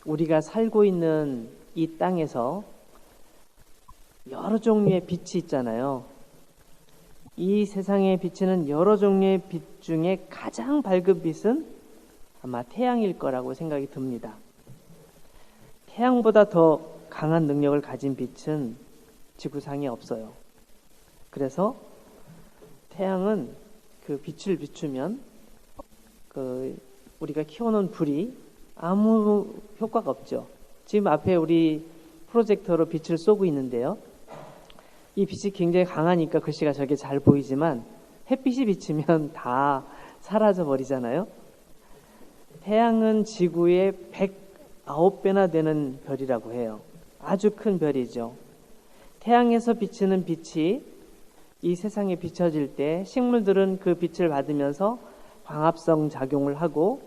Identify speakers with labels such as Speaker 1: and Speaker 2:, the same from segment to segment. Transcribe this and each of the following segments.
Speaker 1: 우리가 살고 있는 이 땅에서 여러 종류의 빛이 있잖아요. 이 세상에 비치는 여러 종류의 빛 중에 가장 밝은 빛은 아마 태양일 거라고 생각이 듭니다. 태양보다 더 강한 능력을 가진 빛은 지구상에 없어요. 그래서 태양은 그 빛을 비추면 우리가 키워놓은 불이 아무 효과가 없죠. 지금 앞에 우리 프로젝터로 빛을 쏘고 있는데요. 이 빛이 굉장히 강하니까 글씨가 저게 잘 보이지만 햇빛이 비치면 다 사라져 버리잖아요. 태양은 지구의 109배나 되는 별이라고 해요. 아주 큰 별이죠. 태양에서 비치는 빛이 이 세상에 비춰질 때 식물들은 그 빛을 받으면서 광합성 작용을 하고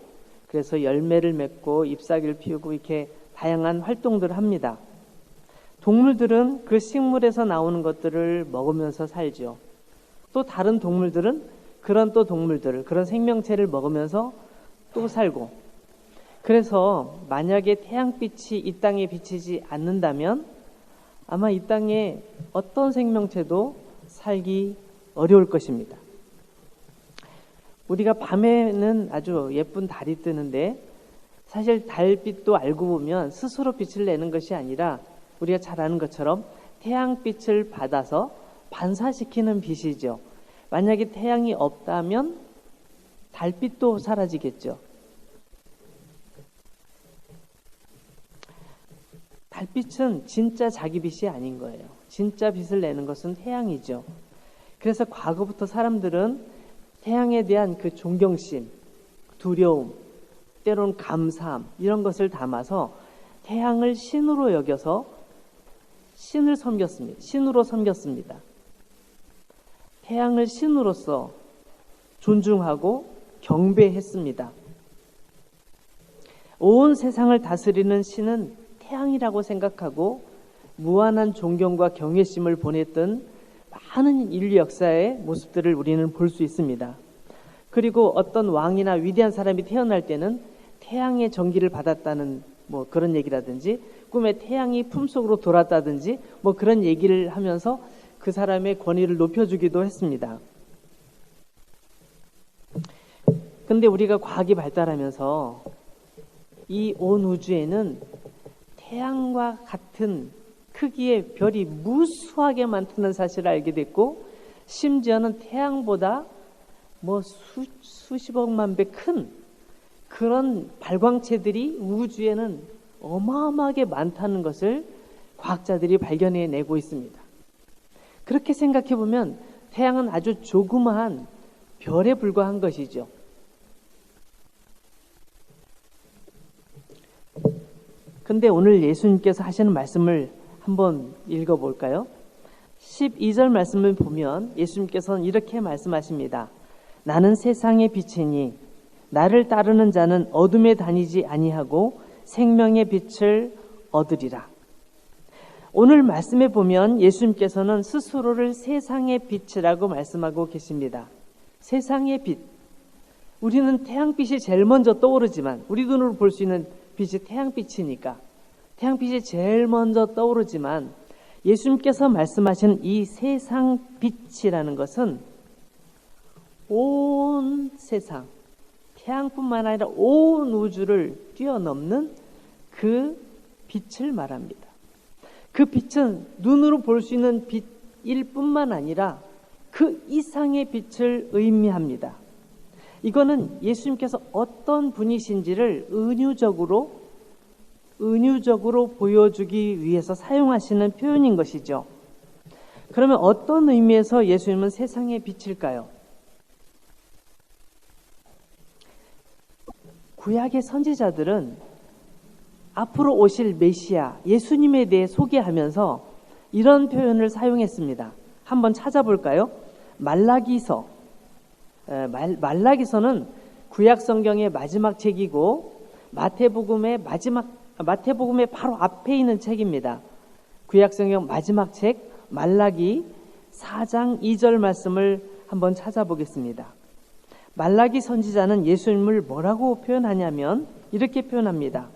Speaker 1: 그래서 열매를 맺고 잎사귀를 피우고 이렇게 다양한 활동들을 합니다. 동물들은 그 식물에서 나오는 것들을 먹으면서 살죠. 또 다른 동물들은 그런 생명체를 먹으면서 또 살고. 그래서 만약에 태양빛이 이 땅에 비치지 않는다면 아마 이 땅에 어떤 생명체도 살기 어려울 것입니다. 우리가 밤에는 아주 예쁜 달이 뜨는데 사실 달빛도 알고 보면 스스로 빛을 내는 것이 아니라 우리가 잘 아는 것처럼 태양빛을 받아서 반사시키는 빛이죠. 만약에 태양이 없다면 달빛도 사라지겠죠. 달빛은 진짜 자기 빛이 아닌 거예요. 진짜 빛을 내는 것은 태양이죠. 그래서 과거부터 사람들은 태양에 대한 그 존경심, 두려움, 때론 감사함 이런 것을 담아서 태양을 신으로 여겨서 신으로 섬겼습니다. 태양을 신으로서 존중하고 경배했습니다. 온 세상을 다스리는 신은 태양이라고 생각하고 무한한 존경과 경외심을 보냈던 많은 인류 역사의 모습들을 우리는 볼 수 있습니다. 그리고 어떤 왕이나 위대한 사람이 태어날 때는 태양의 전기를 받았다는 그런 얘기라든지 꿈에 태양이 품속으로 돌았다든지 그런 얘기를 하면서 그 사람의 권위를 높여주기도 했습니다. 근데 우리가 과학이 발달하면서 이 온 우주에는 태양과 같은 크기의 별이 무수하게 많다는 사실을 알게 됐고 심지어는 태양보다 수십억만 배 큰 그런 발광체들이 우주에는 어마어마하게 많다는 것을 과학자들이 발견해내고 있습니다. 그렇게 생각해 보면 태양은 아주 조그마한 별에 불과한 것이죠. 근데 오늘 예수님께서 하시는 말씀을 한번 읽어볼까요? 12절 말씀을 보면 예수님께서는 이렇게 말씀하십니다. 나는 세상의 빛이니 나를 따르는 자는 어둠에 다니지 아니하고 생명의 빛을 얻으리라. 오늘 말씀에 보면 예수님께서는 스스로를 세상의 빛이라고 말씀하고 계십니다. 세상의 빛. 우리는 태양빛이 제일 먼저 떠오르지만 우리 눈으로 볼 수 있는 빛이 태양빛이니까 태양빛이 제일 먼저 떠오르지만 예수님께서 말씀하신 이 세상 빛이라는 것은 온 세상, 태양뿐만 아니라 온 우주를 뛰어넘는 그 빛을 말합니다. 그 빛은 눈으로 볼 수 있는 빛일 뿐만 아니라 그 이상의 빛을 의미합니다. 이거는 예수님께서 어떤 분이신지를 은유적으로 보여주기 위해서 사용하시는 표현인 것이죠. 그러면 어떤 의미에서 예수님은 세상의 빛일까요? 구약의 선지자들은 앞으로 오실 메시아, 예수님에 대해 소개하면서 이런 표현을 사용했습니다. 한번 찾아볼까요? 말라기서는 구약 성경의 마지막 책이고 마태복음의 바로 앞에 있는 책입니다. 구약 성경 마지막 책 말라기 4장 2절 말씀을 한번 찾아보겠습니다. 말라기 선지자는 예수님을 뭐라고 표현하냐면 이렇게 표현합니다.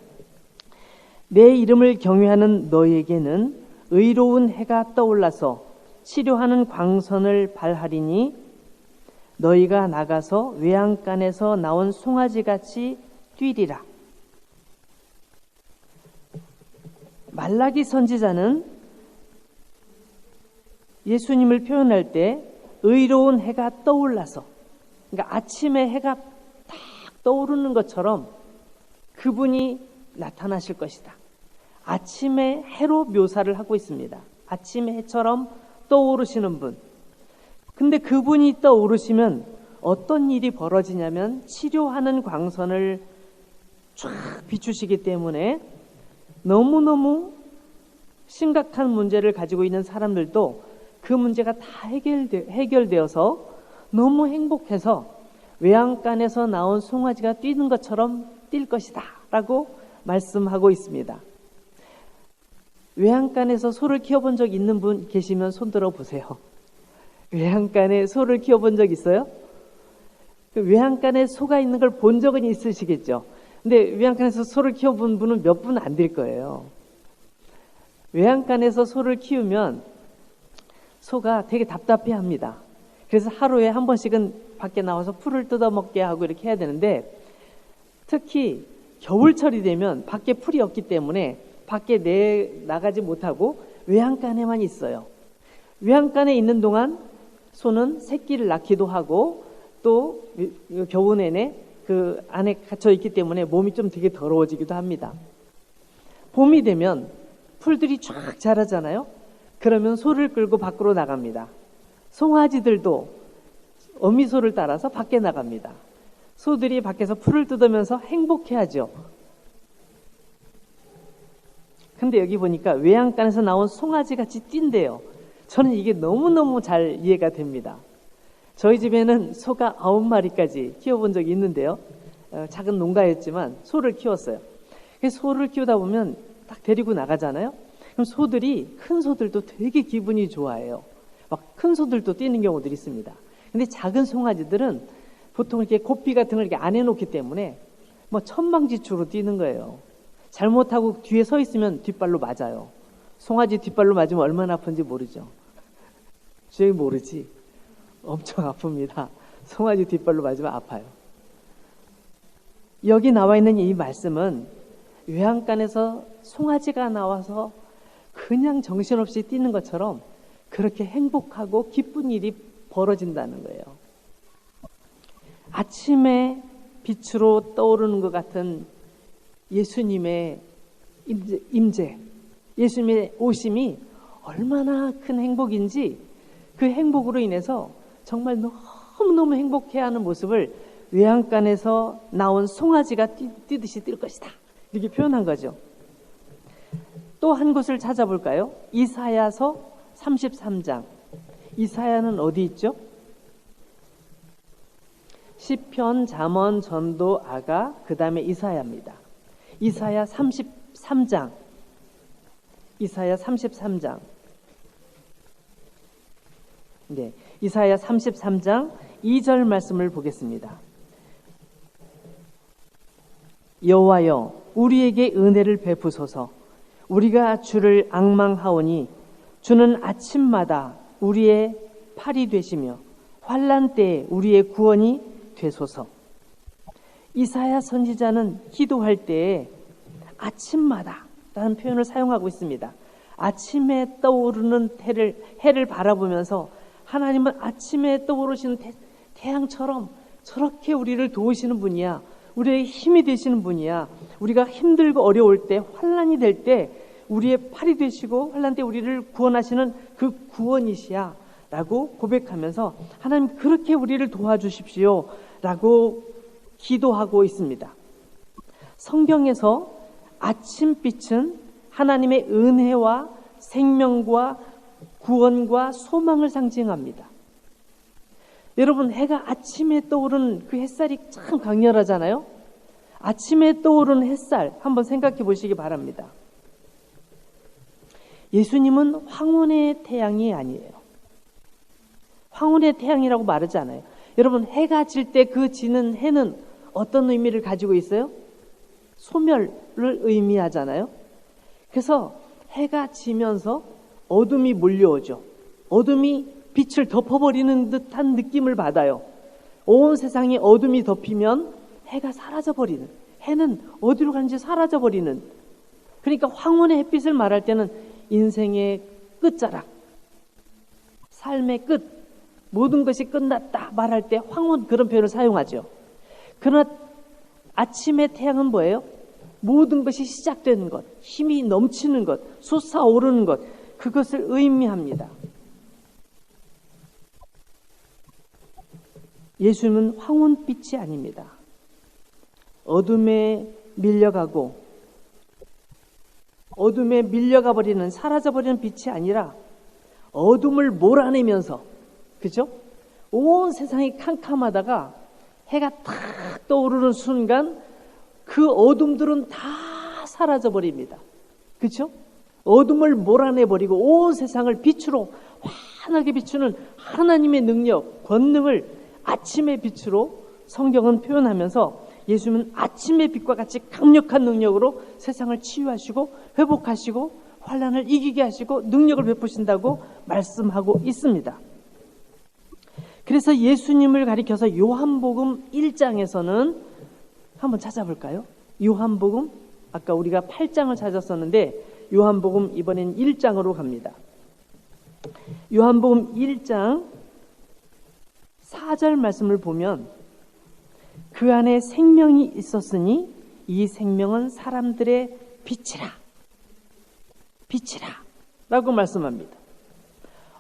Speaker 1: 내 이름을 경외하는 너희에게는 의로운 해가 떠올라서 치료하는 광선을 발하리니 너희가 나가서 외양간에서 나온 송아지같이 뛰리라. 말라기 선지자는 예수님을 표현할 때 의로운 해가 떠올라서, 그러니까 아침에 해가 딱 떠오르는 것처럼 그분이 나타나실 것이다. 아침의 해로 묘사를 하고 있습니다. 아침의 해처럼 떠오르시는 분. 근데 그분이 떠오르시면 어떤 일이 벌어지냐면 치료하는 광선을 쫙 비추시기 때문에 너무너무 심각한 문제를 가지고 있는 사람들도 그 문제가 다 해결되어서 너무 행복해서 외양간에서 나온 송아지가 뛰는 것처럼 뛸 것이다 라고 말씀하고 있습니다. 외양간에서 소를 키워본 적 있는 분 계시면 손 들어 보세요. 외양간에 소를 키워본 적 있어요? 외양간에 소가 있는 걸 본 적은 있으시겠죠. 근데 외양간에서 소를 키워본 분은 몇 분 안 될 거예요. 외양간에서 소를 키우면 소가 되게 답답해합니다. 그래서 하루에 한 번씩은 밖에 나와서 풀을 뜯어먹게 하고 이렇게 해야 되는데, 특히 겨울철이 되면 밖에 풀이 없기 때문에 밖에 나가지 못하고 외양간에만 있어요. 외양간에 있는 동안 소는 새끼를 낳기도 하고 또 겨우 내내 그 안에 갇혀 있기 때문에 몸이 좀 되게 더러워지기도 합니다. 봄이 되면 풀들이 쫙 자라잖아요. 그러면 소를 끌고 밖으로 나갑니다. 송아지들도 어미소를 따라서 밖에 나갑니다. 소들이 밖에서 풀을 뜯으면서 행복해하죠. 근데 여기 보니까 외양간에서 나온 송아지같이 뛴대요. 저는 이게 너무너무 잘 이해가 됩니다. 저희 집에는 소가 9마리까지 키워본 적이 있는데요. 작은 농가였지만 소를 키웠어요. 그래서 소를 키우다 보면 딱 데리고 나가잖아요. 그럼 소들이, 큰 소들도 되게 기분이 좋아해요. 막 큰 소들도 뛰는 경우들이 있습니다. 근데 작은 송아지들은 보통 이렇게 고삐 같은 걸 이렇게 안 해놓기 때문에 뭐 천방지축으로 뛰는 거예요. 잘못하고 뒤에 서 있으면 뒷발로 맞아요. 송아지 뒷발로 맞으면 얼마나 아픈지 모르죠. 저희 모르지. 엄청 아픕니다. 송아지 뒷발로 맞으면 아파요. 여기 나와 있는 이 말씀은 외양간에서 송아지가 나와서 그냥 정신없이 뛰는 것처럼 그렇게 행복하고 기쁜 일이 벌어진다는 거예요. 아침에 빛으로 떠오르는 것 같은 예수님의 임재, 예수님의 오심이 얼마나 큰 행복인지, 그 행복으로 인해서 정말 너무너무 행복해하는 모습을 외양간에서 나온 송아지가 뛰듯이 뛸 것이다, 이렇게 표현한 거죠. 또 한 곳을 찾아볼까요? 이사야서 33장. 이사야는 어디 있죠? 시편, 잠언, 전도, 아가, 그 다음에 이사야입니다. 이사야 33장. 이사야 33장. 네, 이사야 33장 2절 말씀을 보겠습니다. 여호와여, 우리에게 은혜를 베푸소서. 우리가 주를 앙망하오니 주는 아침마다 우리의 팔이 되시며 환난 때에 우리의 구원이 되소서. 이사야 선지자는 기도할 때에 아침마다 라는 표현을 사용하고 있습니다. 아침에 떠오르는 해를 바라보면서 하나님은 아침에 떠오르시는 태양처럼 저렇게 우리를 도우시는 분이야. 우리의 힘이 되시는 분이야. 우리가 힘들고 어려울 때, 환난이 될 때 우리의 팔이 되시고 환난 때 우리를 구원하시는 그 구원이시야 라고 고백하면서 하나님 그렇게 우리를 도와주십시오 라고 기도하고 있습니다. 성경에서 아침빛은 하나님의 은혜와 생명과 구원과 소망을 상징합니다. 여러분, 해가 아침에 떠오르는 그 햇살이 참 강렬하잖아요. 아침에 떠오르는 햇살 한번 생각해 보시기 바랍니다. 예수님은 황혼의 태양이 아니에요. 황혼의 태양이라고 말하지 않아요. 여러분, 해가 질 때 그 지는 해는 어떤 의미를 가지고 있어요? 소멸을 의미하잖아요. 그래서 해가 지면서 어둠이 몰려오죠. 어둠이 빛을 덮어버리는 듯한 느낌을 받아요. 온 세상에 어둠이 덮이면 해가 사라져버리는, 해는 어디로 가는지 사라져버리는, 그러니까 황혼의 햇빛을 말할 때는 인생의 끝자락, 삶의 끝, 모든 것이 끝났다 말할 때 황혼, 그런 표현을 사용하죠. 그러나 아침의 태양은 뭐예요? 모든 것이 시작되는 것, 힘이 넘치는 것, 솟아오르는 것, 그것을 의미합니다. 예수님은 황혼빛이 아닙니다. 어둠에 밀려가고 어둠에 밀려가 버리는, 사라져 버리는 빛이 아니라 어둠을 몰아내면서, 그죠? 온 세상이 캄캄하다가 해가 탁 떠오르는 순간 그 어둠들은 다 사라져 버립니다. 그죠? 어둠을 몰아내 버리고 온 세상을 빛으로 환하게 비추는 하나님의 능력, 권능을 아침의 빛으로 성경은 표현하면서 예수님은 아침의 빛과 같이 강력한 능력으로 세상을 치유하시고 회복하시고 환난을 이기게 하시고 능력을 베푸신다고 말씀하고 있습니다. 그래서 예수님을 가리켜서 요한복음 1장에서는 한번 찾아볼까요? 요한복음, 아까 우리가 8장을 찾았었는데 요한복음 이번엔 1장으로 갑니다. 요한복음 1장 4절 말씀을 보면 그 안에 생명이 있었으니 이 생명은 사람들의 빛이라 라고 말씀합니다.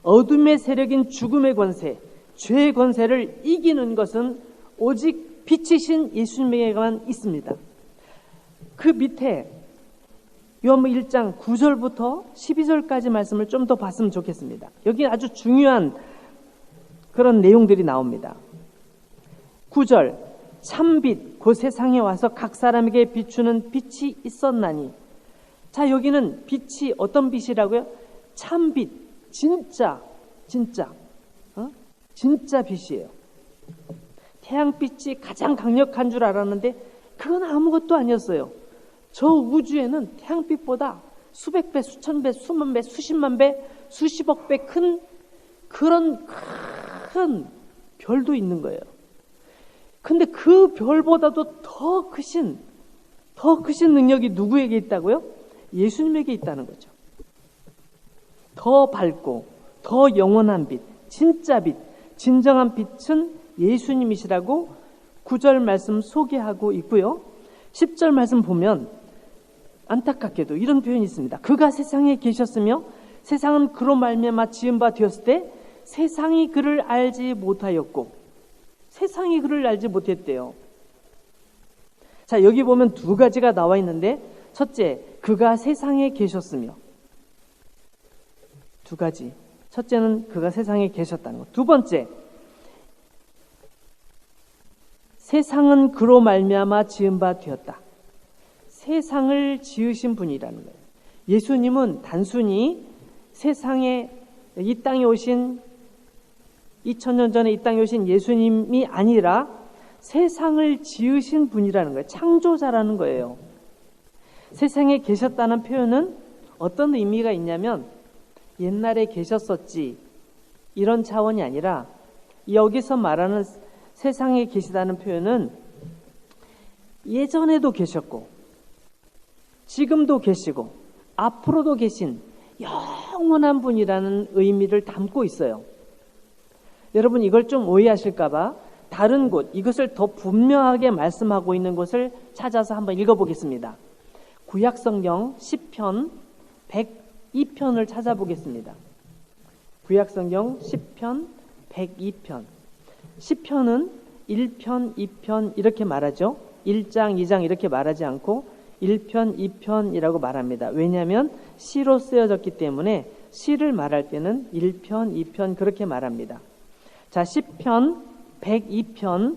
Speaker 1: 어둠의 세력인 죽음의 권세, 죄의 권세를 이기는 것은 오직 빛이신 예수님에게만 있습니다. 그 밑에 요한복음 1장 9절부터 12절까지 말씀을 좀 더 봤으면 좋겠습니다. 여기 아주 중요한 그런 내용들이 나옵니다. 9절, 참빛 그 세상에 와서 각 사람에게 비추는 빛이 있었나니. 자, 여기는 빛이 어떤 빛이라고요? 참빛, 진짜 빛이에요. 태양빛이 가장 강력한 줄 알았는데 그건 아무것도 아니었어요. 저 우주에는 태양빛보다 수백 배, 수천 배, 수만 배, 수십만 배, 수십억 배 큰 그런 큰 별도 있는 거예요. 근데 그 별보다도 더 크신 능력이 누구에게 있다고요? 예수님에게 있다는 거죠. 더 밝고 더 영원한 빛, 진짜 빛, 진정한 빛은 예수님이시라고 9절 말씀 소개하고 있고요. 10절 말씀 보면 안타깝게도 이런 표현이 있습니다. 그가 세상에 계셨으며 세상은 그로 말미암아 지은 바 되었을 때 세상이 그를 알지 못하였고, 세상이 그를 알지 못했대요. 자, 여기 보면 두 가지가 나와 있는데, 첫째, 그가 세상에 계셨으며, 두 가지. 첫째는 그가 세상에 계셨다는 것. 두 번째, 세상은 그로 말미암아 지은 바 되었다. 세상을 지으신 분이라는 거예요. 예수님은 단순히 세상에, 이 땅에 오신 2000년 전에 이 땅에 오신 예수님이 아니라 세상을 지으신 분이라는 거예요. 창조자라는 거예요. 세상에 계셨다는 표현은 어떤 의미가 있냐면 옛날에 계셨었지 이런 차원이 아니라 여기서 말하는 세상에 계시다는 표현은 예전에도 계셨고 지금도 계시고 앞으로도 계신 영원한 분이라는 의미를 담고 있어요. 여러분 이걸 좀 오해하실까봐 다른 곳, 이것을 더 분명하게 말씀하고 있는 곳을 찾아서 한번 읽어보겠습니다. 구약성경 10편 102편을 찾아보겠습니다. 구약성경 10편 102편. 10편은 1편, 2편 이렇게 말하죠. 1장, 2장 이렇게 말하지 않고 1편, 2편이라고 말합니다. 왜냐하면 시로 쓰여졌기 때문에 시를 말할 때는 1편, 2편 그렇게 말합니다. 자, 10편 102편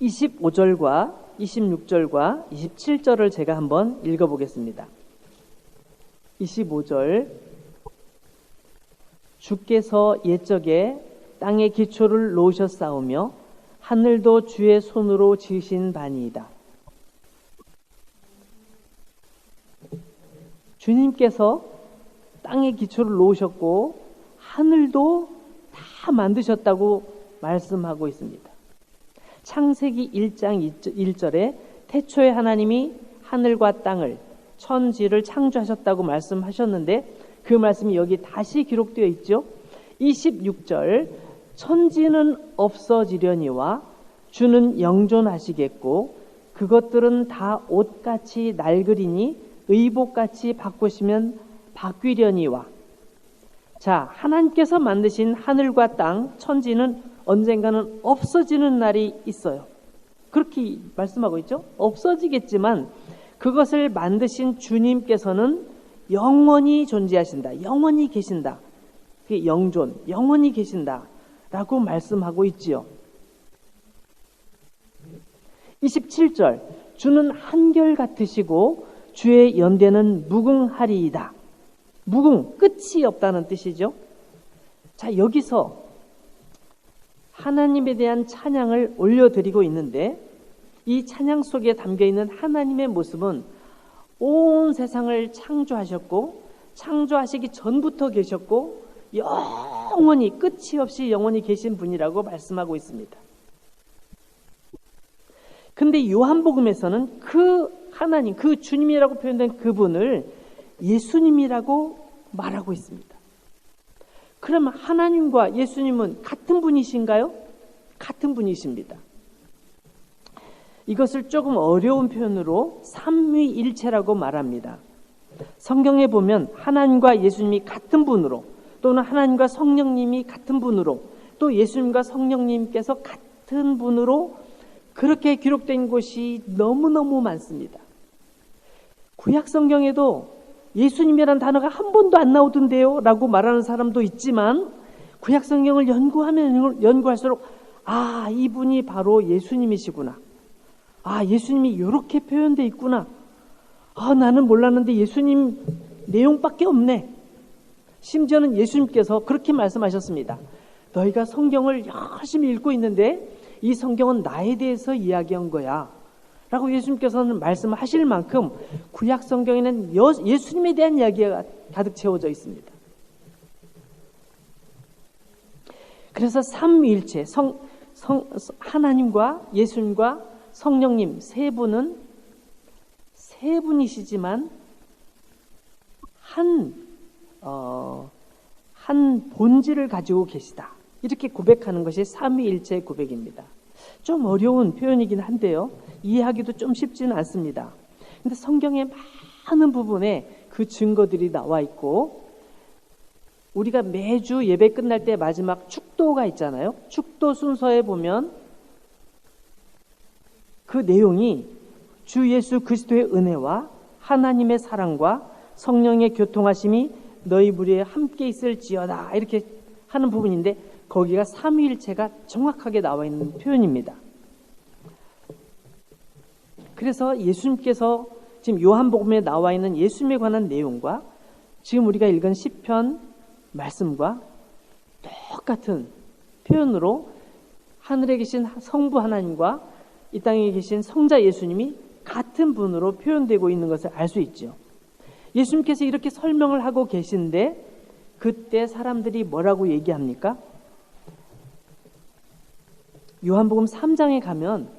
Speaker 1: 25절과 26절과 27절을 제가 한번 읽어보겠습니다. 25절, 주께서 옛적에 땅의 기초를 놓으셨사오며 하늘도 주의 손으로 지으신 바니이다. 주님께서 땅에 기초를 놓으셨고 하늘도 다 만드셨다고 말씀하고 있습니다. 창세기 1장 1절에 태초에 하나님이 하늘과 땅을 천지를 창조하셨다고 말씀하셨는데 그 말씀이 여기 다시 기록되어 있죠. 26절 천지는 없어지려니와 주는 영존하시겠고 그것들은 다 옷같이 낡으리니 의복같이 바뀌려니와. 자, 하나님께서 만드신 하늘과 땅, 천지는 언젠가는 없어지는 날이 있어요. 그렇게 말씀하고 있죠. 없어지겠지만 그것을 만드신 주님께서는 영원히 존재하신다. 영원히 계신다. 그게 영존, 영원히 계신다 라고 말씀하고 있지요. 27절 주는 한결같으시고 주의 연대는 무궁하리이다. 무궁, 끝이 없다는 뜻이죠. 자, 여기서 하나님에 대한 찬양을 올려드리고 있는데 이 찬양 속에 담겨있는 하나님의 모습은 온 세상을 창조하셨고 창조하시기 전부터 계셨고 영원히 끝이 없이 영원히 계신 분이라고 말씀하고 있습니다. 근데 요한복음에서는 그 하나님, 그 주님이라고 표현된 그분을 예수님이라고 말하고 있습니다. 그러면 하나님과 예수님은 같은 분이신가요? 같은 분이십니다. 이것을 조금 어려운 표현으로 삼위일체라고 말합니다. 성경에 보면 하나님과 예수님이 같은 분으로 또는 하나님과 성령님이 같은 분으로 또 예수님과 성령님께서 같은 분으로 그렇게 기록된 곳이 너무너무 많습니다. 구약 성경에도 예수님이라는 단어가 한 번도 안 나오던데요 라고 말하는 사람도 있지만 구약 성경을 연구하면 연구할수록 아, 이분이 바로 예수님이시구나. 아, 예수님이 이렇게 표현되어 있구나. 아, 나는 몰랐는데 예수님 내용밖에 없네. 심지어는 예수님께서 그렇게 말씀하셨습니다. 너희가 성경을 열심히 읽고 있는데 이 성경은 나에 대해서 이야기한 거야 라고 예수님께서는 말씀하실 만큼 구약 성경에는 예수님에 대한 이야기가 가득 채워져 있습니다. 그래서 삼위일체 하나님과 예수님과 성령님 세 분이시지만 한 본질을 가지고 계시다. 이렇게 고백하는 것이 삼위일체 고백입니다. 좀 어려운 표현이긴 한데요. 이해하기도 좀 쉽지는 않습니다. 근데 성경의 많은 부분에 그 증거들이 나와 있고 우리가 매주 예배 끝날 때 마지막 축도가 있잖아요. 축도 순서에 보면 그 내용이 주 예수 그리스도의 은혜와 하나님의 사랑과 성령의 교통하심이 너희 무리에 함께 있을지어다 이렇게 하는 부분인데 거기가 삼위일체가 정확하게 나와 있는 표현입니다. 그래서 예수님께서 지금 요한복음에 나와 있는 예수님에 관한 내용과 지금 우리가 읽은 시편 말씀과 똑같은 표현으로 하늘에 계신 성부 하나님과 이 땅에 계신 성자 예수님이 같은 분으로 표현되고 있는 것을 알 수 있죠. 예수님께서 이렇게 설명을 하고 계신데 그때 사람들이 뭐라고 얘기합니까? 요한복음 3장에 가면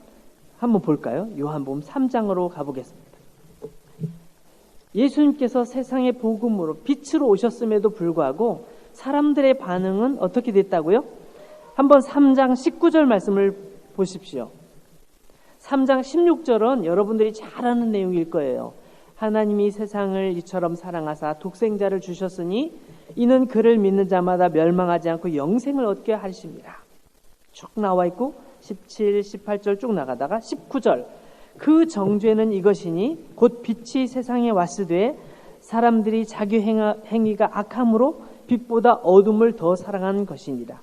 Speaker 1: 한번 볼까요? 요한복음 3장으로 가보겠습니다. 예수님께서 세상의 복음으로 빛으로 오셨음에도 불구하고 사람들의 반응은 어떻게 됐다고요? 한번 3장 19절 말씀을 보십시오. 3장 16절은 여러분들이 잘 아는 내용일 거예요. 하나님이 세상을 이처럼 사랑하사 독생자를 주셨으니 이는 그를 믿는 자마다 멸망하지 않고 영생을 얻게 하심이라. 쭉 나와 있고 17, 18절 쭉 나가다가 19절 그 정죄는 이것이니 곧 빛이 세상에 왔으되 사람들이 자기 행위가 악함으로 빛보다 어둠을 더 사랑한 것이니라.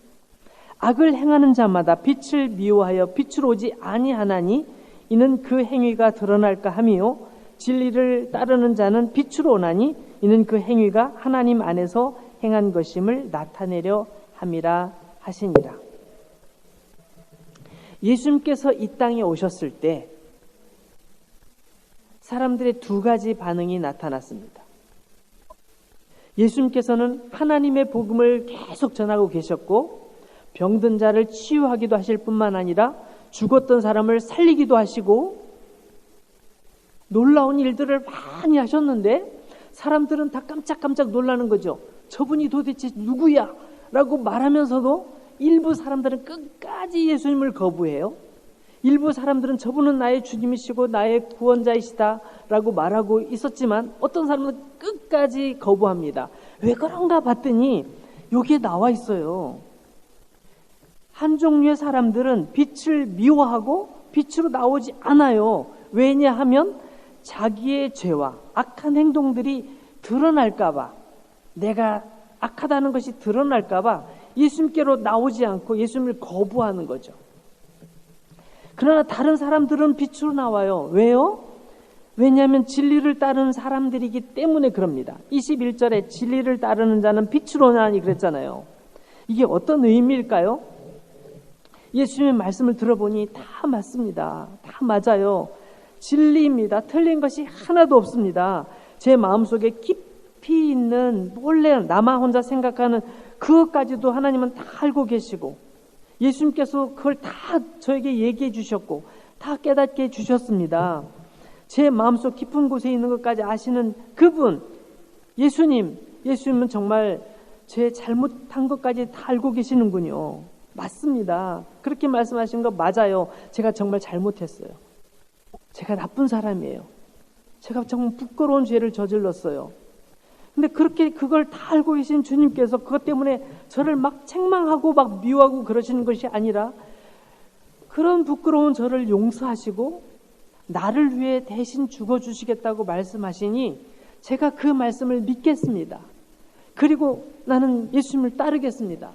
Speaker 1: 악을 행하는 자마다 빛을 미워하여 빛으로 오지 아니하나니 이는 그 행위가 드러날까 하미요 진리를 따르는 자는 빛으로 오나니 이는 그 행위가 하나님 안에서 행한 것임을 나타내려 함이라 하시니라. 예수님께서 이 땅에 오셨을 때 사람들의 두 가지 반응이 나타났습니다. 예수님께서는 하나님의 복음을 계속 전하고 계셨고 병든 자를 치유하기도 하실 뿐만 아니라 죽었던 사람을 살리기도 하시고 놀라운 일들을 많이 하셨는데 사람들은 다 깜짝깜짝 놀라는 거죠. 저분이 도대체 누구야? 라고 말하면서도 일부 사람들은 끝까지 예수님을 거부해요. 일부 사람들은 저분은 나의 주님이시고 나의 구원자이시다 라고 말하고 있었지만 어떤 사람은 끝까지 거부합니다. 왜 그런가 봤더니 여기에 나와 있어요. 한 종류의 사람들은 빛을 미워하고 빛으로 나오지 않아요. 왜냐하면 자기의 죄와 악한 행동들이 드러날까봐, 내가 악하다는 것이 드러날까봐 예수님께로 나오지 않고 예수님을 거부하는 거죠. 그러나 다른 사람들은 빛으로 나와요. 왜요? 왜냐하면 진리를 따르는 사람들이기 때문에 그럽니다. 21절에 진리를 따르는 자는 빛으로 나니 그랬잖아요. 이게 어떤 의미일까요? 예수님의 말씀을 들어보니 다 맞습니다. 다 맞아요. 진리입니다. 틀린 것이 하나도 없습니다. 제 마음속에 깊이 있는 원래 나만 혼자 생각하는 그것까지도 하나님은 다 알고 계시고 예수님께서 그걸 다 저에게 얘기해 주셨고 다 깨닫게 해 주셨습니다. 제 마음속 깊은 곳에 있는 것까지 아시는 그분 예수님은 정말 제 잘못한 것까지 다 알고 계시는군요. 맞습니다. 그렇게 말씀하신 거 맞아요. 제가 정말 잘못했어요. 제가 나쁜 사람이에요. 제가 정말 부끄러운 죄를 저질렀어요. 근데 그렇게 그걸 다 알고 계신 주님께서 그것 때문에 저를 막 책망하고 막 미워하고 그러시는 것이 아니라 그런 부끄러운 저를 용서하시고 나를 위해 대신 죽어주시겠다고 말씀하시니 제가 그 말씀을 믿겠습니다. 그리고 나는 예수님을 따르겠습니다.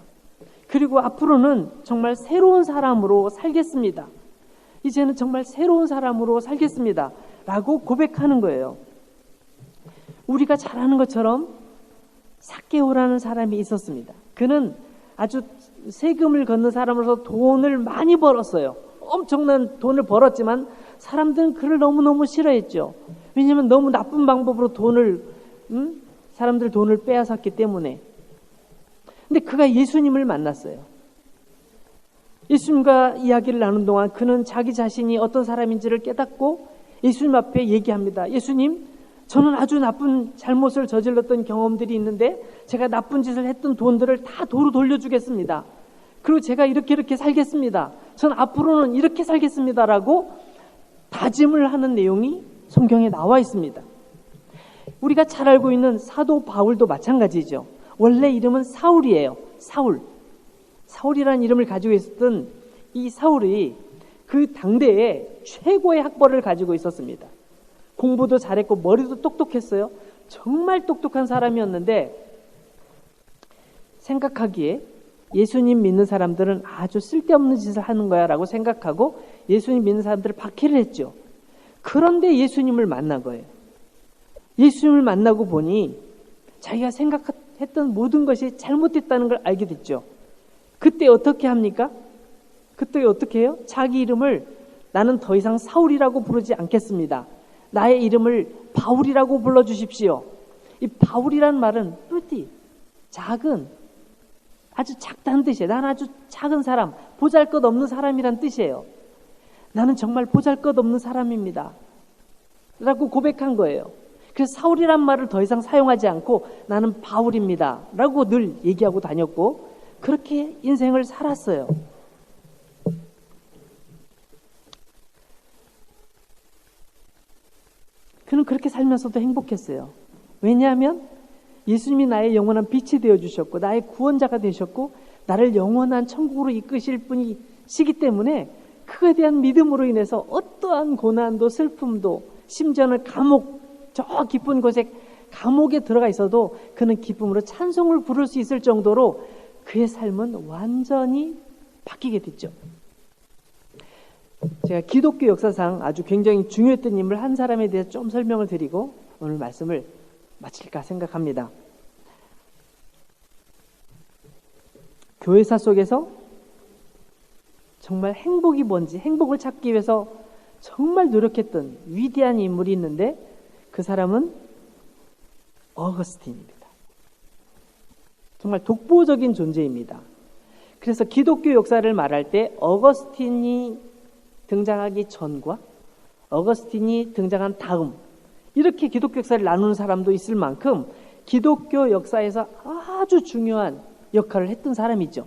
Speaker 1: 그리고 앞으로는 정말 새로운 사람으로 살겠습니다. 이제는 정말 새로운 사람으로 살겠습니다. 라고 고백하는 거예요. 우리가 잘 아는 것처럼 삭개오라는 사람이 있었습니다. 그는 아주 세금을 걷는 사람으로서 돈을 많이 벌었어요. 엄청난 돈을 벌었지만 사람들은 그를 너무너무 싫어했죠. 왜냐하면 너무 나쁜 방법으로 사람들 돈을 빼앗았기 때문에. 근데 그가 예수님을 만났어요. 예수님과 이야기를 나눈 동안 그는 자기 자신이 어떤 사람인지를 깨닫고 예수님 앞에 얘기합니다. 예수님, 저는 아주 나쁜 잘못을 저질렀던 경험들이 있는데 제가 나쁜 짓을 했던 돈들을 다 도로 돌려주겠습니다. 그리고 제가 이렇게 살겠습니다. 저는 앞으로는 이렇게 살겠습니다라고 다짐을 하는 내용이 성경에 나와 있습니다. 우리가 잘 알고 있는 사도 바울도 마찬가지죠. 원래 이름은 사울이에요. 사울이라는 이름을 가지고 있었던 이 사울이 그 당대에 최고의 학벌을 가지고 있었습니다. 공부도 잘했고 머리도 똑똑했어요. 정말 똑똑한 사람이었는데 생각하기에 예수님 믿는 사람들은 아주 쓸데없는 짓을 하는 거야 라고 생각하고 예수님 믿는 사람들을 박해를 했죠. 그런데 예수님을 만난 거예요. 예수님을 만나고 보니 자기가 생각했던 모든 것이 잘못됐다는 걸 알게 됐죠. 그때 어떻게 합니까? 그때 어떻게 해요? 자기 이름을 나는 더 이상 사울이라고 부르지 않겠습니다. 나의 이름을 바울이라고 불러주십시오. 이 바울이란 말은 작은, 아주 작다는 뜻이에요. 나는 아주 작은 사람, 보잘것없는 사람이란 뜻이에요. 나는 정말 보잘것없는 사람입니다. 라고 고백한 거예요. 그래서 사울이란 말을 더 이상 사용하지 않고 나는 바울입니다. 라고 늘 얘기하고 다녔고 그렇게 인생을 살았어요. 그는 그렇게 살면서도 행복했어요. 왜냐하면 예수님이 나의 영원한 빛이 되어주셨고 나의 구원자가 되셨고 나를 영원한 천국으로 이끄실 분이시기 때문에 그에 대한 믿음으로 인해서 어떠한 고난도 슬픔도 심지어는 저 깊은 곳에 감옥에 들어가 있어도 그는 기쁨으로 찬송을 부를 수 있을 정도로 그의 삶은 완전히 바뀌게 됐죠. 제가 기독교 역사상 아주 굉장히 중요했던 인물 한 사람에 대해서 좀 설명을 드리고 오늘 말씀을 마칠까 생각합니다. 교회사 속에서 정말 행복이 뭔지 행복을 찾기 위해서 정말 노력했던 위대한 인물이 있는데 그 사람은 어거스틴입니다. 정말 독보적인 존재입니다. 그래서 기독교 역사를 말할 때 어거스틴이 등장하기 전과 어거스틴이 등장한 다음 이렇게 기독교 역사를 나누는 사람도 있을 만큼 기독교 역사에서 아주 중요한 역할을 했던 사람이죠.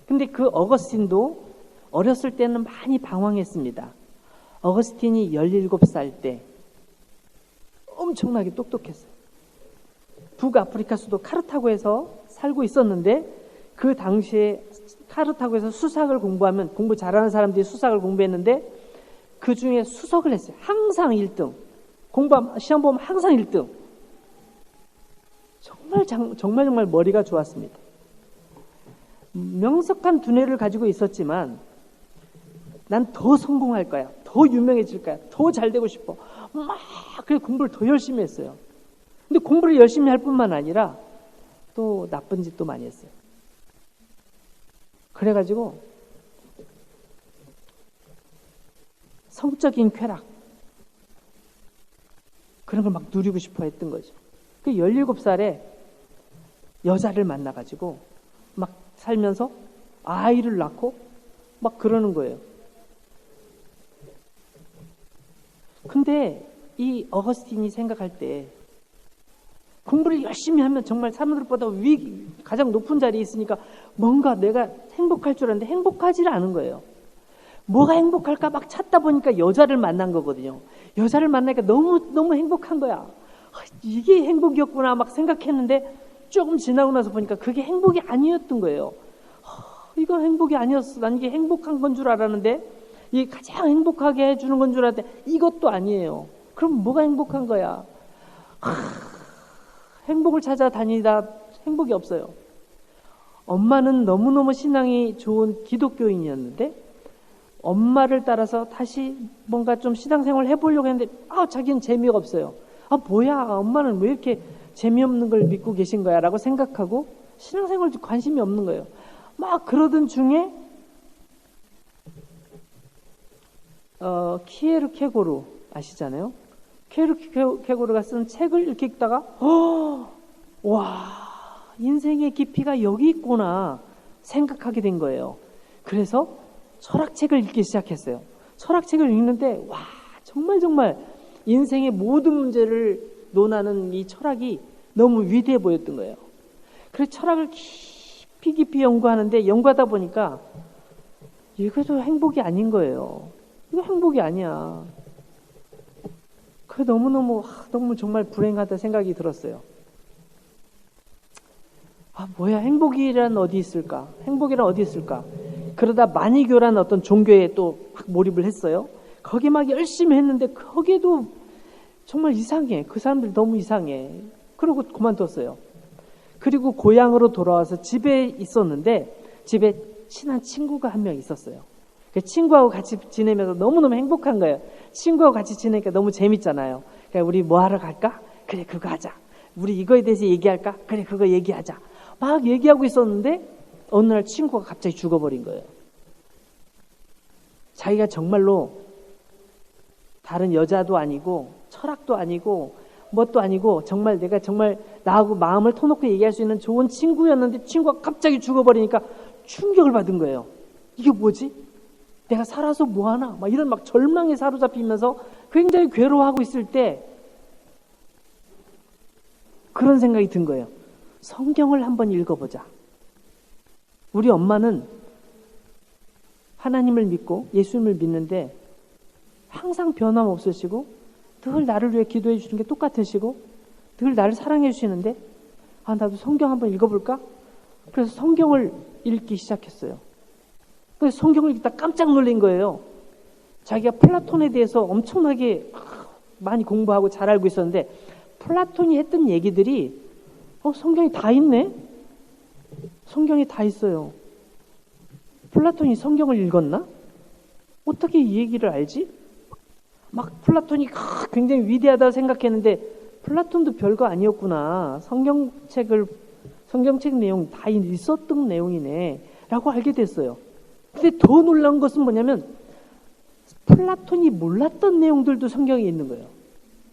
Speaker 1: 근데 그 어거스틴도 어렸을 때는 많이 방황했습니다. 어거스틴이 17살 때 엄청나게 똑똑했어요. 북아프리카 수도 카르타고에서 살고 있었는데 그 당시에 카르타고에서 수학을 공부하면 공부 잘하는 사람들이 수학을 공부했는데 그 중에 수석을 했어요. 항상 1등. 시험 보면 항상 1등. 정말 머리가 좋았습니다. 명석한 두뇌를 가지고 있었지만 난 더 성공할 거야. 더 유명해질 거야. 더 잘 되고 싶어. 그래서 공부를 더 열심히 했어요. 근데 공부를 열심히 할 뿐만 아니라 또 나쁜 짓도 많이 했어요. 그래가지고 성적인 쾌락 그런 걸 막 누리고 싶어 했던 거죠. 그 17살에 여자를 만나가지고 막 살면서 아이를 낳고 막 그러는 거예요. 근데 이 어거스틴이 생각할 때 공부를 열심히 하면 정말 사람들보다 가장 높은 자리에 있으니까 뭔가 내가 행복할 줄 알았는데 행복하지를 않은 거예요. 뭐가 행복할까 막 찾다 보니까 여자를 만난 거거든요. 여자를 만나니까 너무 행복한 거야. 이게 행복이었구나 막 생각했는데 조금 지나고 나서 보니까 그게 행복이 아니었던 거예요. 이건 행복이 아니었어. 난 이게 행복한 건 줄 알았는데 이게 가장 행복하게 해주는 건 줄 알았는데 이것도 아니에요. 그럼 뭐가 행복한 거야? 행복을 찾아다니다 행복이 없어요. 엄마는 너무너무 신앙이 좋은 기독교인이었는데 엄마를 따라서 다시 뭔가 좀 신앙생활을 해보려고 했는데 자기는 재미가 없어요. 뭐야 엄마는 왜 이렇게 재미없는 걸 믿고 계신 거야 라고 생각하고 신앙생활에 관심이 없는 거예요. 막 그러던 중에 키에르 케고르 아시잖아요. 키에르 케고르가 쓴 책을 이렇게 읽다가 와 인생의 깊이가 여기 있구나 생각하게 된 거예요. 그래서 철학책을 읽기 시작했어요. 철학책을 읽는데 와 정말 인생의 모든 문제를 논하는 이 철학이 너무 위대해 보였던 거예요. 그래서 철학을 깊이 연구하는데 연구하다 보니까 이것도 행복이 아닌 거예요. 이거 행복이 아니야. 너무 정말 불행하다 생각이 들었어요. 뭐야 행복이란 어디 있을까? 행복이란 어디 있을까? 그러다 마니교라는 어떤 종교에 또 막 몰입을 했어요. 거기 막 열심히 했는데 거기에도 정말 이상해. 그 사람들 너무 이상해. 그러고 그만뒀어요. 그리고 고향으로 돌아와서 집에 있었는데 집에 친한 친구가 한 명 있었어요. 그 친구하고 같이 지내면서 너무너무 행복한 거예요. 친구하고 같이 지내니까 너무 재밌잖아요. 그러니까 우리 뭐 하러 갈까? 그래 그거 하자. 우리 이거에 대해서 얘기할까? 그래 그거 얘기하자. 막 얘기하고 있었는데 어느 날 친구가 갑자기 죽어버린 거예요. 자기가 정말로 다른 여자도 아니고 철학도 아니고 뭣도 아니고 정말 내가 정말 나하고 마음을 터놓고 얘기할 수 있는 좋은 친구였는데 친구가 갑자기 죽어버리니까 충격을 받은 거예요. 이게 뭐지? 내가 살아서 뭐하나? 막 이런 막 절망에 사로잡히면서 굉장히 괴로워하고 있을 때 그런 생각이 든 거예요. 성경을 한번 읽어보자. 우리 엄마는 하나님을 믿고 예수님을 믿는데 항상 변함없으시고 늘 나를 위해 기도해 주시는 게 똑같으시고 늘 나를 사랑해 주시는데 나도 성경 한번 읽어볼까? 그래서 성경을 읽기 시작했어요. 그래서 성경을 읽다 깜짝 놀란 거예요. 자기가 플라톤에 대해서 엄청나게 많이 공부하고 잘 알고 있었는데 플라톤이 했던 얘기들이 성경에 다 있네? 성경에 다 있어요. 플라톤이 성경을 읽었나? 어떻게 이 얘기를 알지? 막 플라톤이 굉장히 위대하다고 생각했는데 플라톤도 별거 아니었구나. 성경책 내용 다 있었던 내용이네 라고 알게 됐어요. 근데 더 놀라운 것은 뭐냐면 플라톤이 몰랐던 내용들도 성경에 있는 거예요.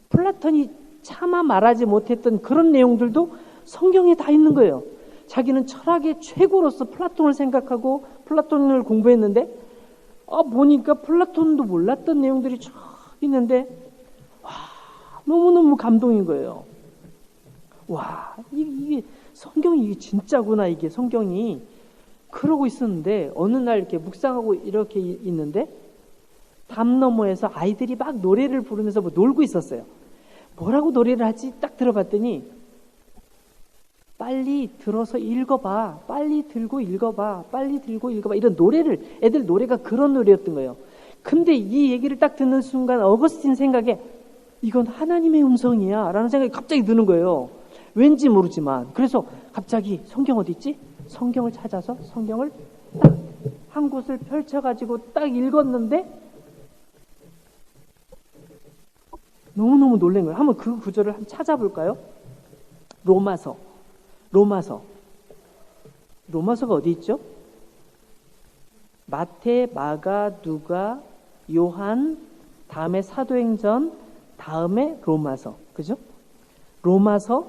Speaker 1: 플라톤이 차마 말하지 못했던 그런 내용들도 성경에 다 있는 거예요. 자기는 철학의 최고로서 플라톤을 생각하고 플라톤을 공부했는데 보니까 플라톤도 몰랐던 내용들이 쫙 있는데 너무너무 감동인 거예요. 이게 성경이 이게 진짜구나. 이게 성경이 그러고 있었는데 어느 날 이렇게 묵상하고 이렇게 있는데 담 너머에서 아이들이 막 노래를 부르면서 놀고 있었어요. 뭐라고 노래를 하지? 딱 들어봤더니 빨리 들어서 읽어봐. 빨리 들고 읽어봐. 빨리 들고 읽어봐. 이런 노래를, 애들 노래가 그런 노래였던 거예요. 근데 이 얘기를 딱 듣는 순간 어거스틴 생각에 이건 하나님의 음성이야 라는 생각이 갑자기 드는 거예요. 왠지 모르지만. 그래서 갑자기 성경 어디 있지? 성경을 찾아서 성경을 딱 한 곳을 펼쳐가지고 딱 읽었는데 너무너무 놀란 거예요. 한번 그 구절을 한번 찾아볼까요? 로마서가 어디 있죠? 마태, 마가, 누가, 요한, 다음에 사도행전, 다음에 로마서. 그죠? 로마서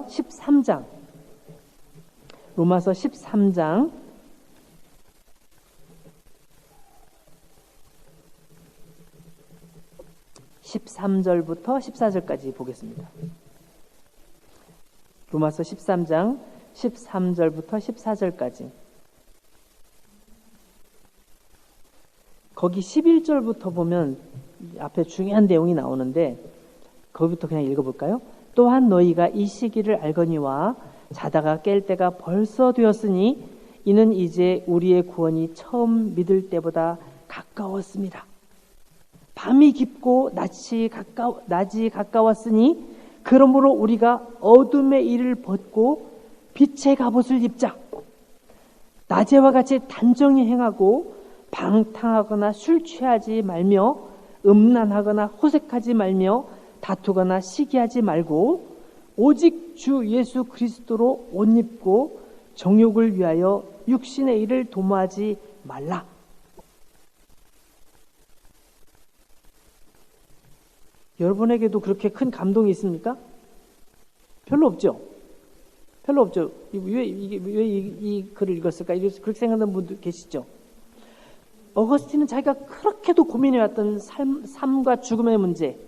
Speaker 1: 13장. 로마서 13장 13절부터 14절까지 보겠습니다. 로마서 13장 13절부터 14절까지. 거기 11절부터 보면 앞에 중요한 내용이 나오는데 거기부터 그냥 읽어볼까요? 또한 너희가 이 시기를 알거니와 자다가 깰 때가 벌써 되었으니 이는 이제 우리의 구원이 처음 믿을 때보다 가까웠습니다. 밤이 깊고 낮이 가까웠으니 그러므로 우리가 어둠의 일을 벗고 빛의 갑옷을 입자. 낮에와 같이 단정히 행하고 방탕하거나 술 취하지 말며 음란하거나 호색하지 말며 다투거나 시기하지 말고 오직 주 예수 그리스도로 옷 입고 정욕을 위하여 육신의 일을 도모하지 말라. 여러분에게도 그렇게 큰 감동이 있습니까? 별로 없죠. 왜 이 글을 읽었을까? 그렇게 생각하는 분들 계시죠? 어거스틴은 자기가 그렇게도 고민해왔던 삶과 죽음의 문제,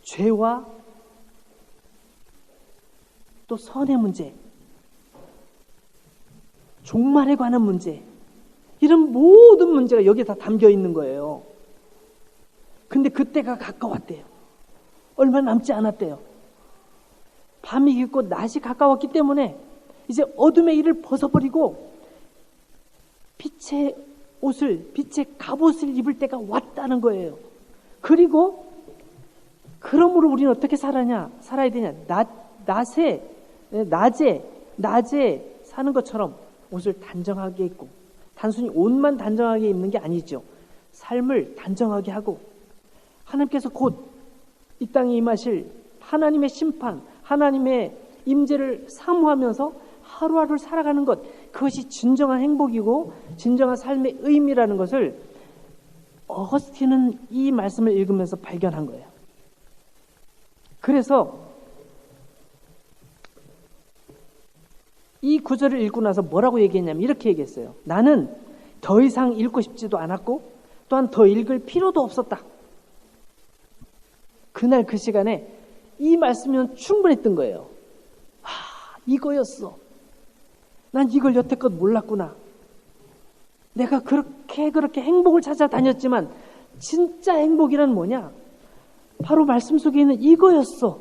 Speaker 1: 죄와 또 선의 문제, 종말에 관한 문제, 이런 모든 문제가 여기에 다 담겨 있는 거예요. 근데 그때가 가까웠대요. 얼마 남지 않았대요. 밤이 깊고 낮이 가까웠기 때문에 이제 어둠의 일을 벗어버리고 빛의 갑옷을 입을 때가 왔다는 거예요. 그리고 그러므로 우리는 어떻게 살아야 되냐? 낮에 사는 것처럼 옷을 단정하게 입고, 단순히 옷만 단정하게 입는 게 아니죠. 삶을 단정하게 하고, 하나님께서 곧 이 땅에 임하실 하나님의 심판, 하나님의 임재를 사모하면서 하루하루를 살아가는 것, 그것이 진정한 행복이고 진정한 삶의 의미라는 것을 어거스틴은 이 말씀을 읽으면서 발견한 거예요. 그래서 이 구절을 읽고 나서 뭐라고 얘기했냐면 이렇게 얘기했어요. 나는 더 이상 읽고 싶지도 않았고 또한 더 읽을 필요도 없었다. 그날 그 시간에 이 말씀이면 충분했던 거예요. 이거였어. 난 이걸 여태껏 몰랐구나. 내가 그렇게 행복을 찾아다녔지만 진짜 행복이란 뭐냐? 바로 말씀 속에 있는 이거였어.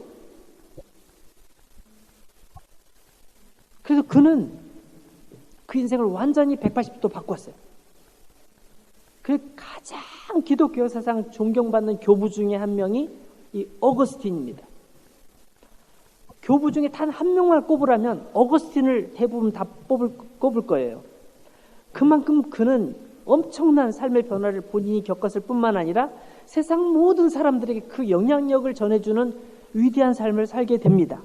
Speaker 1: 그래서 그는 그 인생을 완전히 180도 바꿨어요. 그 가장 기독교 사상 존경받는 교부 중에 한 명이 이 어거스틴입니다. 교부 중에 단 한 명만 꼽으라면 어거스틴을 대부분 다 꼽을 거예요. 그만큼 그는 엄청난 삶의 변화를 본인이 겪었을 뿐만 아니라 세상 모든 사람들에게 그 영향력을 전해주는 위대한 삶을 살게 됩니다.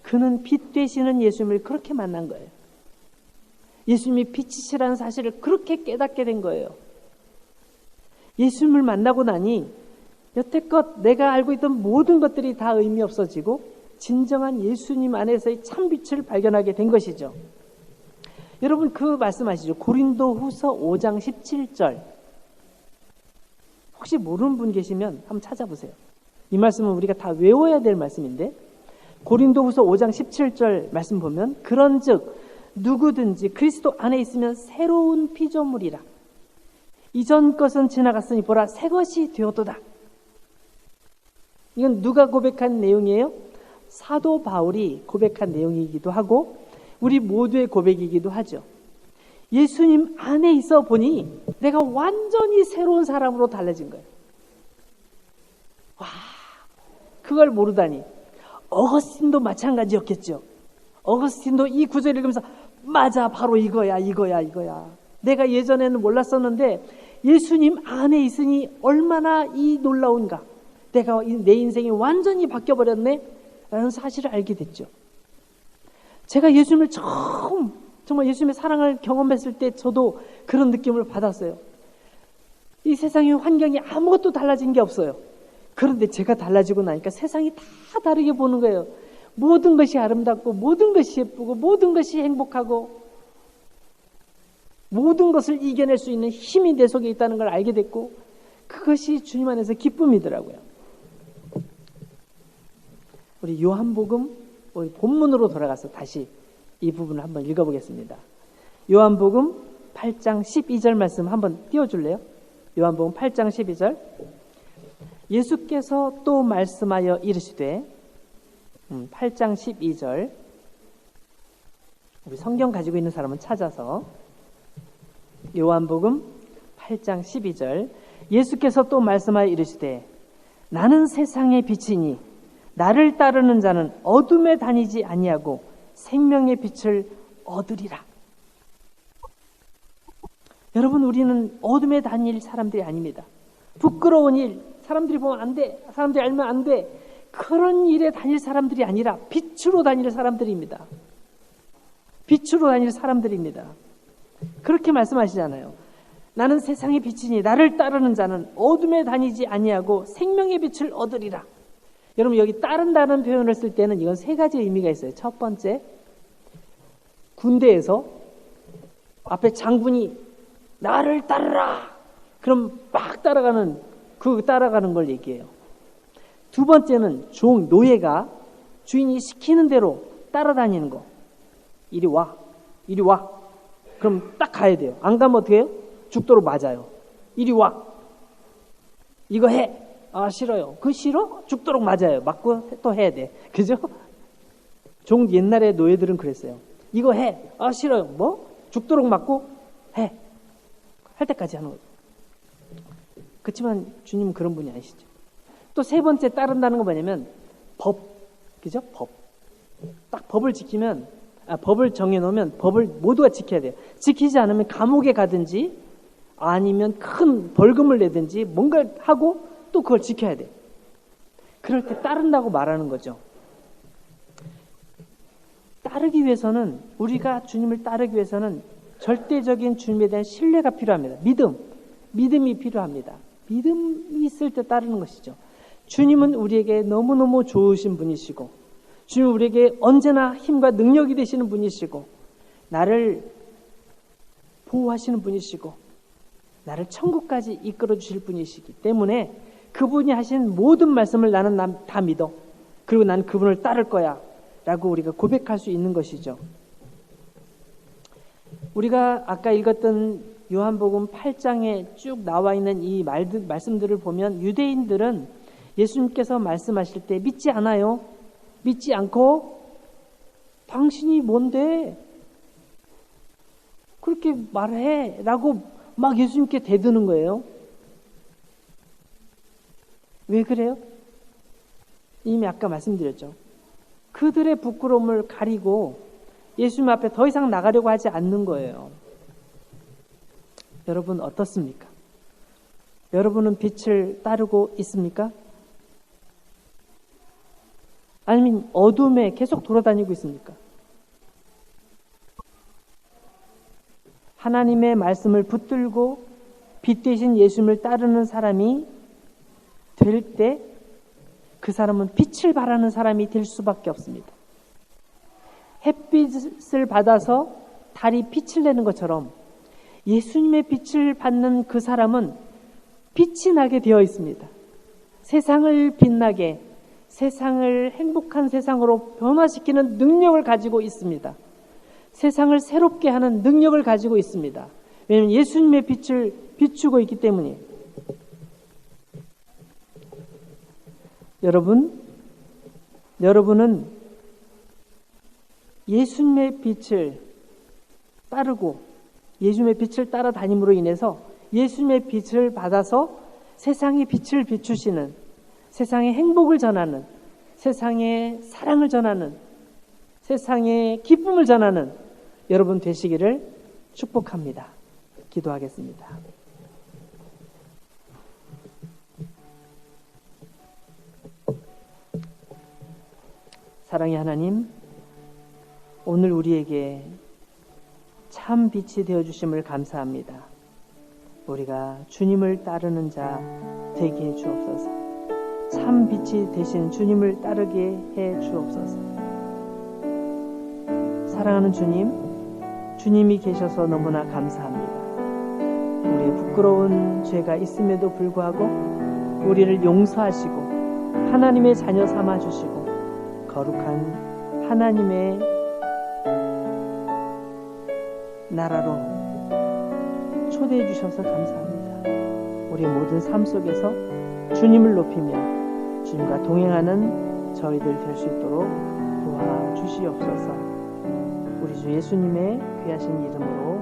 Speaker 1: 그는 빛 되시는 예수님을 그렇게 만난 거예요. 예수님이 빛이시라는 사실을 그렇게 깨닫게 된 거예요. 예수님을 만나고 나니 여태껏 내가 알고 있던 모든 것들이 다 의미 없어지고 진정한 예수님 안에서의 참 빛을 발견하게 된 것이죠. 여러분 그 말씀하시죠. 고린도후서 5장 17절. 혹시 모르는 분 계시면 한번 찾아보세요. 이 말씀은 우리가 다 외워야 될 말씀인데 고린도후서 5장 17절 말씀 보면 그런즉 누구든지 그리스도 안에 있으면 새로운 피조물이라. 이전 것은 지나갔으니 보라 새 것이 되었도다. 이건 누가 고백한 내용이에요? 사도 바울이 고백한 내용이기도 하고 우리 모두의 고백이기도 하죠. 예수님 안에 있어 보니 내가 완전히 새로운 사람으로 달라진 거예요. 와, 그걸 모르다니. 어거스틴도 마찬가지였겠죠. 어거스틴도 이 구절 읽으면서 맞아, 바로 이거야. 내가 예전에는 몰랐었는데 예수님 안에 있으니 얼마나 이 놀라운가. 내가 내 인생이 완전히 바뀌어버렸네 라는 사실을 알게 됐죠. 제가 예수님을 처음 정말 예수님의 사랑을 경험했을 때 저도 그런 느낌을 받았어요. 이 세상의 환경이 아무것도 달라진 게 없어요. 그런데 제가 달라지고 나니까 세상이 다 다르게 보는 거예요. 모든 것이 아름답고 모든 것이 예쁘고 모든 것이 행복하고 모든 것을 이겨낼 수 있는 힘이 내 속에 있다는 걸 알게 됐고 그것이 주님 안에서 기쁨이더라고요. 우리 요한복음 우리 본문으로 돌아가서 다시 이 부분을 한번 읽어보겠습니다. 요한복음 8장 12절 말씀 한번 띄워줄래요? 요한복음 8장 12절. 예수께서 또 말씀하여 이르시되 8장 12절. 우리 성경 가지고 있는 사람은 찾아서 요한복음 8장 12절. 예수께서 또 말씀하여 이르시되 나는 세상의 빛이니 나를 따르는 자는 어둠에 다니지 아니하고 생명의 빛을 얻으리라. 여러분 우리는 어둠에 다닐 사람들이 아닙니다. 부끄러운 일, 사람들이 보면 안 돼, 사람들이 알면 안 돼, 그런 일에 다닐 사람들이 아니라 빛으로 다닐 사람들입니다. 빛으로 다닐 사람들입니다. 그렇게 말씀하시잖아요. 나는 세상의 빛이니 나를 따르는 자는 어둠에 다니지 아니하고 생명의 빛을 얻으리라. 여러분 여기 따른다는 표현을 쓸 때는 이건 세 가지 의미가 있어요. 첫 번째, 군대에서 앞에 장군이 나를 따르라. 그럼 막 따라가는 걸 얘기해요. 두 번째는 노예가 주인이 시키는 대로 따라다니는 거. 이리 와. 그럼 딱 가야 돼요. 안 가면 어떻게 해요? 죽도록 맞아요. 이리 와. 이거 해. 아 싫어요. 그거 싫어? 죽도록 맞아요. 맞고 또 해야 돼. 그죠? 옛날에 노예들은 그랬어요. 이거 해. 아 싫어요. 뭐? 죽도록 맞고 해. 할 때까지 하는 거죠. 그렇지만 주님은 그런 분이 아니시죠. 또 세 번째 따른다는 건 뭐냐면 법. 그죠? 법. 딱 법을 지키면 법을 정해놓으면 법을 모두가 지켜야 돼요. 지키지 않으면 감옥에 가든지 아니면 큰 벌금을 내든지 뭔가 하고 또 그걸 지켜야 돼. 그럴 때 따른다고 말하는 거죠. 따르기 위해서는 우리가 주님을 따르기 위해서는 절대적인 주님에 대한 신뢰가 필요합니다. 믿음이 필요합니다. 믿음이 있을 때 따르는 것이죠. 주님은 우리에게 너무너무 좋으신 분이시고 주님은 우리에게 언제나 힘과 능력이 되시는 분이시고 나를 보호하시는 분이시고 나를 천국까지 이끌어 주실 분이시기 때문에 그분이 하신 모든 말씀을 나는 다 믿어. 그리고 난 그분을 따를 거야 라고 우리가 고백할 수 있는 것이죠. 우리가 아까 읽었던 요한복음 8장에 쭉 나와 있는 이 말씀들을 보면 유대인들은 예수님께서 말씀하실 때 믿지 않아요. 믿지 않고 당신이 뭔데 그렇게 말해 라고 막 예수님께 대드는 거예요. 왜 그래요? 이미 아까 말씀드렸죠. 그들의 부끄러움을 가리고 예수님 앞에 더 이상 나가려고 하지 않는 거예요. 여러분 어떻습니까? 여러분은 빛을 따르고 있습니까? 아니면 어둠에 계속 돌아다니고 있습니까? 하나님의 말씀을 붙들고 빛 대신 예수님을 따르는 사람이 될 때 그 사람은 빛을 발하는 사람이 될 수밖에 없습니다. 햇빛을 받아서 달이 빛을 내는 것처럼 예수님의 빛을 받는 그 사람은 빛이 나게 되어 있습니다. 세상을 빛나게, 세상을 행복한 세상으로 변화시키는 능력을 가지고 있습니다. 세상을 새롭게 하는 능력을 가지고 있습니다. 왜냐하면 예수님의 빛을 비추고 있기 때문이에요. 여러분은 예수님의 빛을 따르고 예수님의 빛을 따라다님으로 인해서 예수님의 빛을 받아서 세상의 빛을 비추시는, 세상의 행복을 전하는, 세상의 사랑을 전하는, 세상의 기쁨을 전하는 여러분 되시기를 축복합니다. 기도하겠습니다. 사랑의 하나님, 오늘 우리에게 참 빛이 되어주심을 감사합니다. 우리가 주님을 따르는 자 되게 해 주옵소서. 참 빛이 되신 주님을 따르게 해 주옵소서. 사랑하는 주님, 주님이 계셔서 너무나 감사합니다. 우리의 부끄러운 죄가 있음에도 불구하고 우리를 용서하시고 하나님의 자녀 삼아주시고 거룩한 하나님의 나라로 초대해 주셔서 감사합니다. 우리의 모든 삶 속에서 주님을 높이며 주님과 동행하는 저희들 될 수 있도록 도와주시옵소서. 우리 주 예수님의 귀하신 이름으로